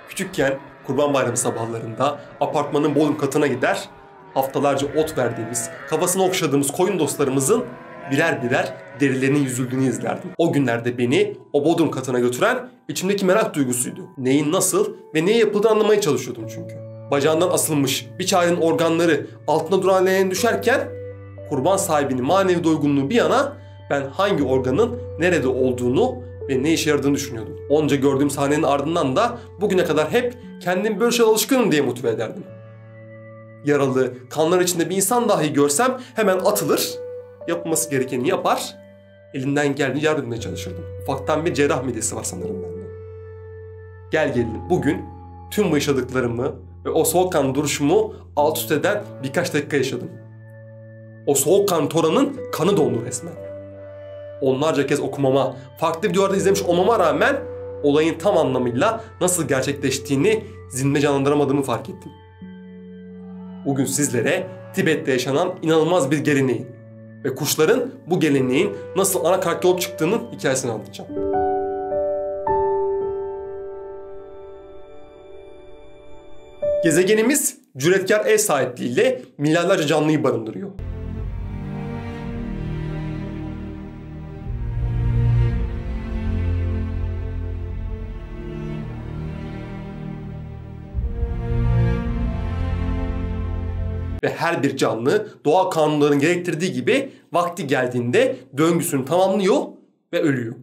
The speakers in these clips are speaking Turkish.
Küçükken Kurban Bayramı sabahlarında apartmanın bodrum katına gider, haftalarca ot verdiğimiz, kafasını okşadığımız koyun dostlarımızın birer birer derilerinin yüzüldüğünü izlerdim. O günlerde beni o bodrum katına götüren içimdeki merak duygusuydu. Neyin nasıl ve neye yapıldığını anlamaya çalışıyordum çünkü. Bacağından asılmış bir çayırın organları altında duran leğene düşerken kurban sahibinin manevi doygunluğu bir yana ben hangi organın nerede olduğunu ve ne işe yaradığını düşünüyordum. Onca gördüğüm sahnenin ardından da bugüne kadar hep kendimi böyle şeylere alışkınım diye motive ederdim. Yaralı, kanlar içinde bir insan dahi görsem hemen atılır, yapılması gerekeni yapar, elinden geldiğince yardım etmeye çalışırdım. Ufaktan bir cerrah midesi var sanırım bende. Gel gelelim bugün tüm bu yaşadıklarımı ve o soğukkanlı duruşumu alt üst eden birkaç dakika yaşadım. O soğukkanlı Tora'nın kanı dondu resmen. Onlarca kez okumama, farklı videolarda izlemiş olmama rağmen olayın tam anlamıyla nasıl gerçekleştiğini zihnimde canlandıramadığımı fark ettim. Bugün sizlere Tibet'te yaşanan inanılmaz bir geleneğin ve kuşların bu geleneğin nasıl ana karakter olup çıktığının hikayesini anlatacağım. Gezegenimiz cüretkar ev sahipliğiyle milyarlarca canlıyı barındırıyor. Ve her bir canlı doğa kanunlarının gerektirdiği gibi vakti geldiğinde döngüsünü tamamlıyor ve ölüyor.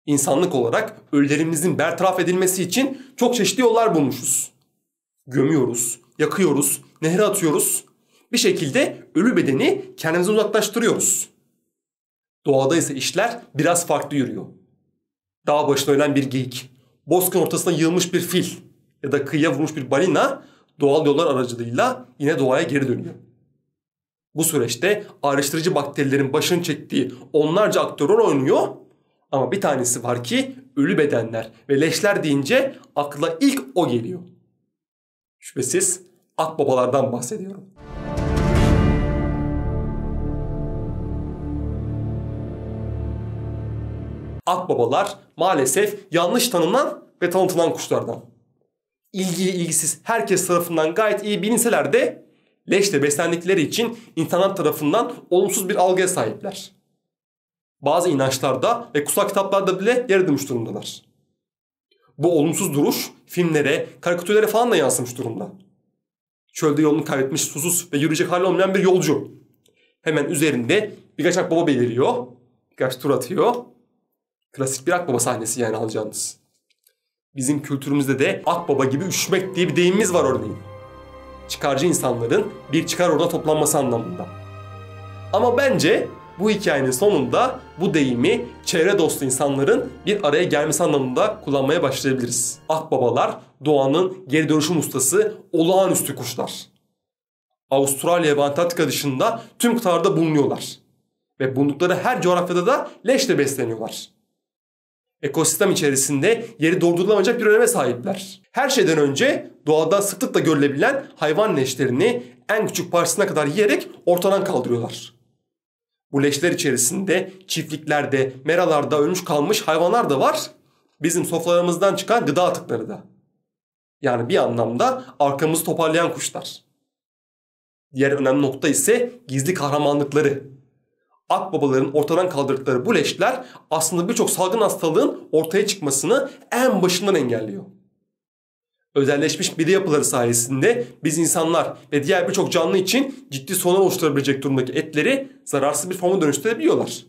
İnsanlık olarak ölülerimizin bertaraf edilmesi için çok çeşitli yollar bulmuşuz. Gömüyoruz, yakıyoruz, nehre atıyoruz. Bir şekilde ölü bedeni kendimize uzaklaştırıyoruz. Doğada ise işler biraz farklı yürüyor. Dağ başına ölen bir geyik, bozkırın ortasına yığılmış bir fil ya da kıyıya vurmuş bir balina doğal yollar aracılığıyla yine doğaya geri dönüyor. Bu süreçte ayrıştırıcı bakterilerin başını çektiği onlarca aktör rol oynuyor ama bir tanesi var ki ölü bedenler ve leşler deyince akla ilk o geliyor. Şüphesiz akbabalardan bahsediyorum. Akbabalar maalesef yanlış tanınan ve tanıtılan kuşlardan. İlgiye ilgisiz herkes tarafından gayet iyi bilinseler de leşle beslendikleri için insanlar tarafından olumsuz bir algıya sahipler. Bazı inançlarda ve kutsal kitaplarda bile yer edilmiş durumdalar. Bu olumsuz duruş filmlere, karikatürlere falan da yansımış durumda. Çölde yolunu kaybetmiş susuz ve yürüyecek hali olmayan bir yolcu. Hemen üzerinde birkaç akbaba beliriyor, birkaç tur atıyor. Klasik bir akbaba sahnesi yani alacağınız. Bizim kültürümüzde de akbaba gibi üşümek diye bir deyimimiz var örneğin. Çıkarcı insanların bir çıkar orada toplanması anlamında. Ama bence bu hikayenin sonunda bu deyimi çevre dostu insanların bir araya gelmesi anlamında kullanmaya başlayabiliriz. Akbabalar doğanın geri dönüşüm ustası olağanüstü kuşlar. Avustralya ve Antarktika dışında tüm kıtalarda bulunuyorlar. Ve bulundukları her coğrafyada da leşle besleniyorlar. Ekosistem içerisinde yeri doldurulamayacak bir öneme sahipler. Her şeyden önce doğada sıklıkla görülebilen hayvan leşlerini en küçük parçasına kadar yiyerek ortadan kaldırıyorlar. Bu leşler içerisinde çiftliklerde, meralarda ölmüş kalmış hayvanlar da var. Bizim sofralarımızdan çıkan gıda atıkları da. Yani bir anlamda arkamızı toparlayan kuşlar. Diğer önemli nokta ise gizli kahramanlıkları. Akbabaların ortadan kaldırdıkları bu leşler aslında birçok salgın hastalığın ortaya çıkmasını en başından engelliyor. Özelleşmiş biri yapıları sayesinde biz insanlar ve diğer birçok canlı için ciddi sorunlar oluşturabilecek durumdaki etleri zararsız bir forma dönüştürebiliyorlar.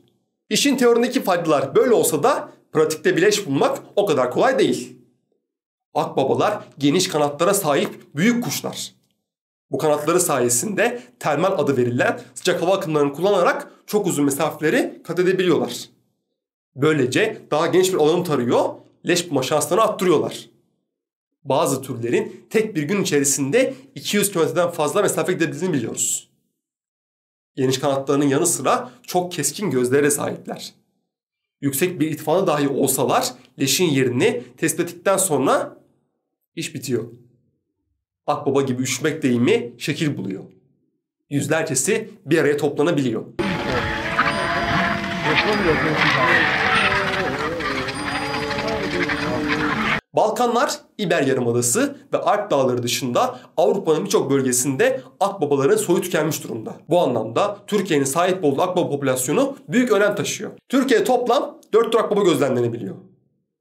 İşin teorisindeki faydalar böyle olsa da pratikte bir leş bulmak o kadar kolay değil. Akbabalar geniş kanatlara sahip büyük kuşlar. Bu kanatları sayesinde termal adı verilen sıcak hava akımlarını kullanarak çok uzun mesafeleri kat edebiliyorlar. Böylece daha geniş bir alanı tarıyor, leş bulma şanslarını arttırıyorlar. Bazı türlerin tek bir gün içerisinde 200 kilometreden fazla mesafe gidebildiğini biliyoruz. Geniş kanatlarının yanı sıra çok keskin gözlere sahipler. Yüksek bir irtifada dahi olsalar leşin yerini tespit ettikten sonra iş bitiyor. Akbaba gibi üşümek deyimi şekil buluyor. Yüzlercesi bir araya toplanabiliyor. Balkanlar, İber Yarımadası ve Alp Dağları dışında Avrupa'nın birçok bölgesinde akbabaların soyu tükenmiş durumda. Bu anlamda Türkiye'nin sahip olduğu akbaba popülasyonu büyük önem taşıyor. Türkiye'de toplam 4 tür akbaba gözlemlenebiliyor.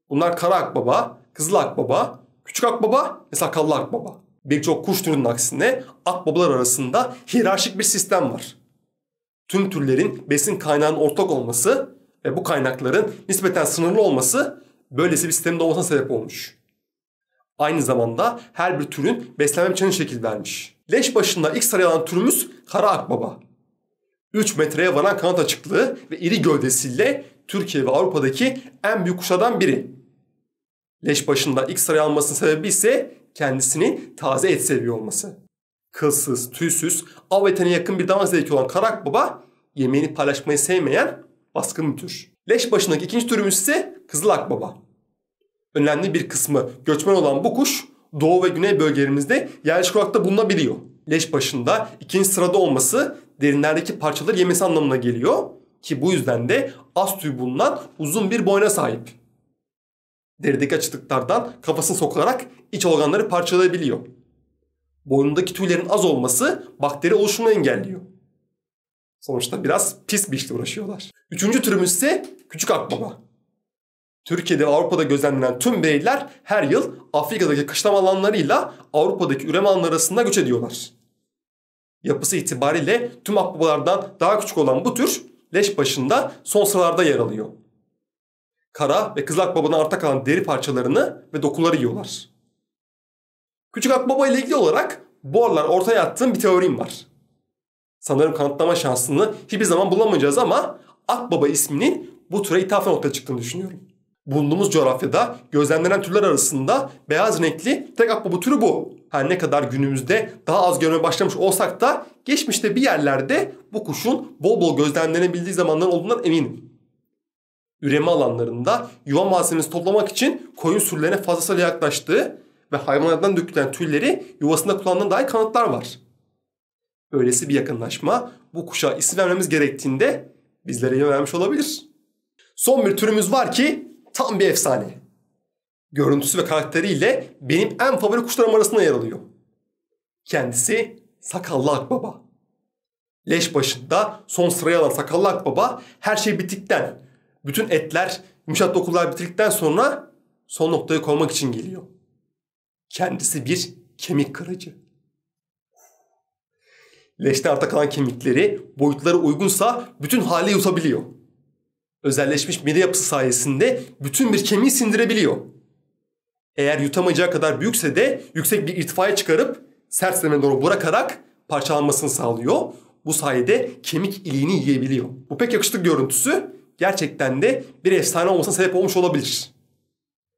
Bunlar kara akbaba, kızıl akbaba, küçük akbaba ve sakallı akbaba. Birçok kuş türünün aksine akbabalar arasında hiyerarşik bir sistem var. Tüm türlerin besin kaynağının ortak olması ve bu kaynakların nispeten sınırlı olması böylesi bir sistemin olmasına sebep olmuş. Aynı zamanda her bir türün beslenme biçimine şekil vermiş. Leş başında ilk sıraya alan türümüz kara akbaba. 3 metreye varan kanat açıklığı ve iri gövdesiyle Türkiye ve Avrupa'daki en büyük kuşlardan biri. Leş başında ilk sıraya almasının sebebi ise kendisinin taze et seviyor olması. Kılsız, tüysüz, av etine yakın bir damak zevki olan kara akbaba yemeğini paylaşmayı sevmeyen baskın bir tür. Leş başındaki ikinci türümüz ise kızıl akbaba. Önemli bir kısmı göçmen olan bu kuş doğu ve güney bölgelerimizde yerleşik olarak da bulunabiliyor. Leş başında ikinci sırada olması derinlerdeki parçaları yemesi anlamına geliyor ki bu yüzden de az tüy bulunan uzun bir boyna sahip. Derideki açıklıklardan kafasını sokarak iç organları parçalayabiliyor. Boynundaki tüylerin az olması bakteri oluşumunu engelliyor. Sonuçta biraz pis bir işle uğraşıyorlar. Üçüncü türümüz ise küçük akbaba. Türkiye'de ve Avrupa'da gözlemlenen tüm bireyler her yıl Afrika'daki kışlama alanlarıyla Avrupa'daki üreme alanları arasında göç ediyorlar. Yapısı itibariyle tüm akbabalardan daha küçük olan bu tür leş başında son sıralarda yer alıyor. Kara ve kızıl akbabadan arta kalan deri parçalarını ve dokuları yiyorlar. Küçük akbaba ile ilgili olarak bu aralar ortaya attığım bir teorim var. Sanırım kanıtlama şansını hiçbir zaman bulamayacağız ama akbaba isminin bu türe ithafen ortaya çıktığını düşünüyorum. Bulunduğumuz coğrafyada gözlemlenen türler arasında beyaz renkli tek akbaba türü bu. Her ne kadar günümüzde daha az görmeye başlamış olsak da geçmişte bir yerlerde bu kuşun bol bol gözlemlenebildiği zamanlar olduğundan eminim. Üreme alanlarında yuva malzemesi toplamak için koyun sürülerine fazlasıyla yaklaştığı ve hayvanlardan dökülen tüyleri yuvasında kullanılan dair kanıtlar var. Öylesi bir yakınlaşma bu kuşa isim vermemiz gerektiğinde bizlere yön vermiş olabilir. Son bir türümüz var ki tam bir efsane. Görüntüsü ve karakteriyle benim en favori kuşlarım arasında yer alıyor. Kendisi sakallı akbaba. Leş başında son sıraya alan sakallı akbaba her şey bittikten, bütün etler, yumuşak dokular bitirdikten sonra son noktayı koymak için geliyor. Kendisi bir kemik kırıcı. Leşten arta kalan kemikleri boyutları uygunsa bütün haliyle yutabiliyor. Özelleşmiş mide yapısı sayesinde bütün bir kemiği sindirebiliyor. Eğer yutamayacağı kadar büyükse de yüksek bir irtifaya çıkarıp sert zemine doğru bırakarak parçalanmasını sağlıyor. Bu sayede kemik iliğini yiyebiliyor. Bu pek yakışıklı görüntüsü gerçekten de bir efsane olmasına sebep olmuş olabilir.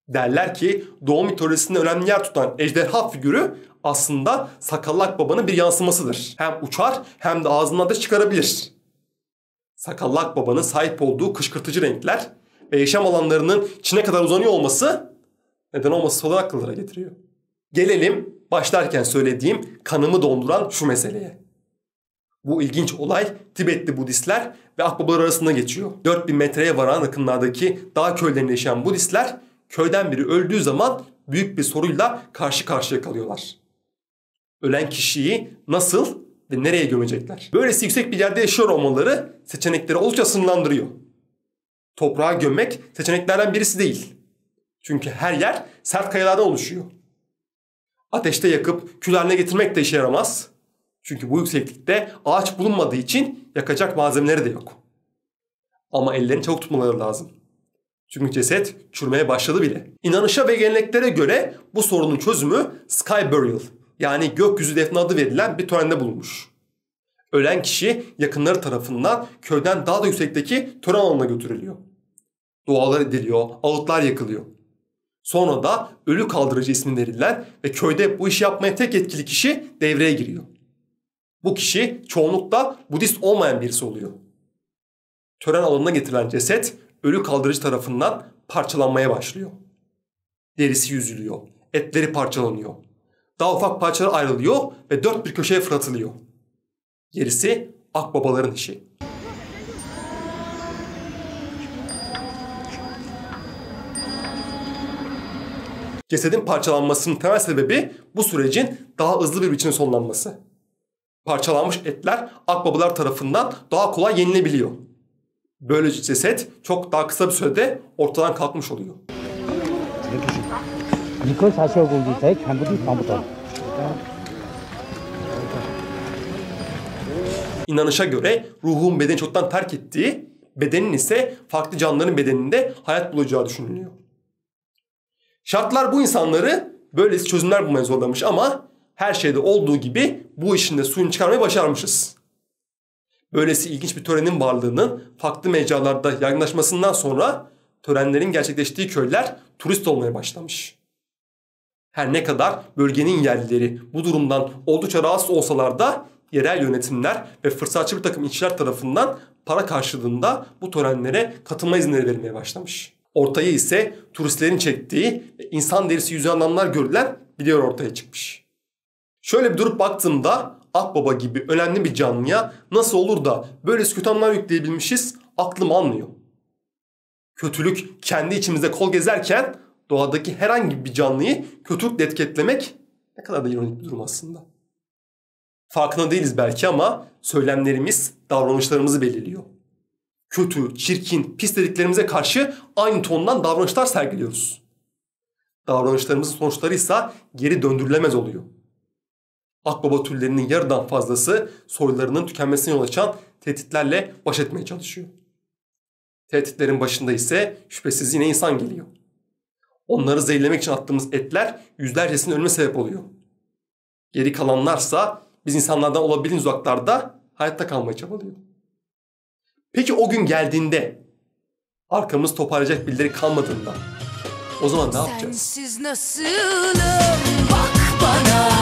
Derler ki doğu mitolojisinde önemli yer tutan ejderha figürü aslında sakallı akbabanın bir yansımasıdır. Hem uçar hem de ağzından ateş çıkarabilir. Sakallı akbabanın sahip olduğu kışkırtıcı renkler ve yaşam alanlarının Çin'e kadar uzanıyor olması neden olması olarak akıllara getiriyor. Gelelim başlarken söylediğim kanımı donduran şu meseleye. Bu ilginç olay Tibetli Budistler ve akbabalar arasında geçiyor. 4000 metreye varan akınlardaki dağ köylerinde yaşayan Budistler köyden biri öldüğü zaman büyük bir soruyla karşı karşıya kalıyorlar. Ölen kişiyi nasıl ve nereye gömecekler? Böylesi yüksek bir yerde yaşıyor olmaları seçenekleri oldukça sınırlandırıyor. Toprağa gömmek seçeneklerden birisi değil. Çünkü her yer sert kayalardan oluşuyor. Ateşte yakıp kül haline getirmek de işe yaramaz. Çünkü bu yükseklikte ağaç bulunmadığı için yakacak malzemeleri de yok. Ama ellerini çabuk tutmaları lazım. Çünkü ceset çürümeye başladı bile. İnanışa ve geleneklere göre bu sorunun çözümü sky burial yani gökyüzü defni adı verilen bir törende bulunmuş. Ölen kişi yakınları tarafından köyden daha da yüksekteki tören alanına götürülüyor. Dualar ediliyor, ağıtlar yakılıyor. Sonra da ölü kaldırıcı ismi verilen ve köyde bu işi yapmaya tek yetkili kişi devreye giriyor. Bu kişi çoğunlukla Budist olmayan birisi oluyor. Tören alanına getirilen ceset ölü kaldırıcı tarafından parçalanmaya başlıyor. Derisi yüzülüyor, etleri parçalanıyor. Daha ufak parçalara ayrılıyor ve dört bir köşeye fırlatılıyor. Gerisi akbabaların işi. Cesedin parçalanmasının temel sebebi bu sürecin daha hızlı bir biçimde sonlanması. Parçalanmış etler akbabalar tarafından daha kolay yenilebiliyor. Böylece ceset çok daha kısa bir sürede ortadan kalkmış oluyor. İnanışa göre ruhun bedeni çoktan terk ettiği, bedenin ise farklı canlıların bedeninde hayat bulacağı düşünülüyor. Şartlar bu insanları böylesi çözümler bulmaya zorlamış ama her şeyde olduğu gibi bu işin de suyunu çıkarmayı başarmışız. Böylesi ilginç bir törenin varlığının farklı mecralarda yaygınlaşmasından sonra törenlerin gerçekleştiği köyler turist olmaya başlamış. Her ne kadar bölgenin yerlileri bu durumdan oldukça rahatsız olsalar da yerel yönetimler ve fırsatçı bir takım işçiler tarafından para karşılığında bu törenlere katılma izinleri verilmeye başlamış. Ortaya ise turistlerin çektiği ve insan derisi yüzü anlamlar görülen videolar ortaya çıkmış. Şöyle bir durup baktığımda akbaba gibi önemli bir canlıya nasıl olur da böylesi kötü anlamlar yükleyebilmişiz aklım almıyor. Kötülük kendi içimizde kol gezerken doğadaki herhangi bir canlıyı kötülükle etiketlemek ne kadar da ironik bir durum aslında. Farkında değiliz belki ama söylemlerimiz davranışlarımızı belirliyor. Kötü, çirkin, pis dediklerimize karşı aynı tondan davranışlar sergiliyoruz. Davranışlarımızın sonuçları ise geri döndürülemez oluyor. Akbaba türlerinin yarıdan fazlası soylarının tükenmesine yol açan tehditlerle baş etmeye çalışıyor. Tehditlerin başında ise şüphesiz yine insan geliyor. Onları zehirlemek için attığımız etler yüzlercesinin ölüme sebep oluyor. Geri kalanlarsa biz insanlardan olabildiğince uzaklarda hayatta kalmaya çabalıyor. Peki o gün geldiğinde, arkamız toparlayacak birileri kalmadığında o zaman ne yapacağız? Sensiz nasılım bak bana.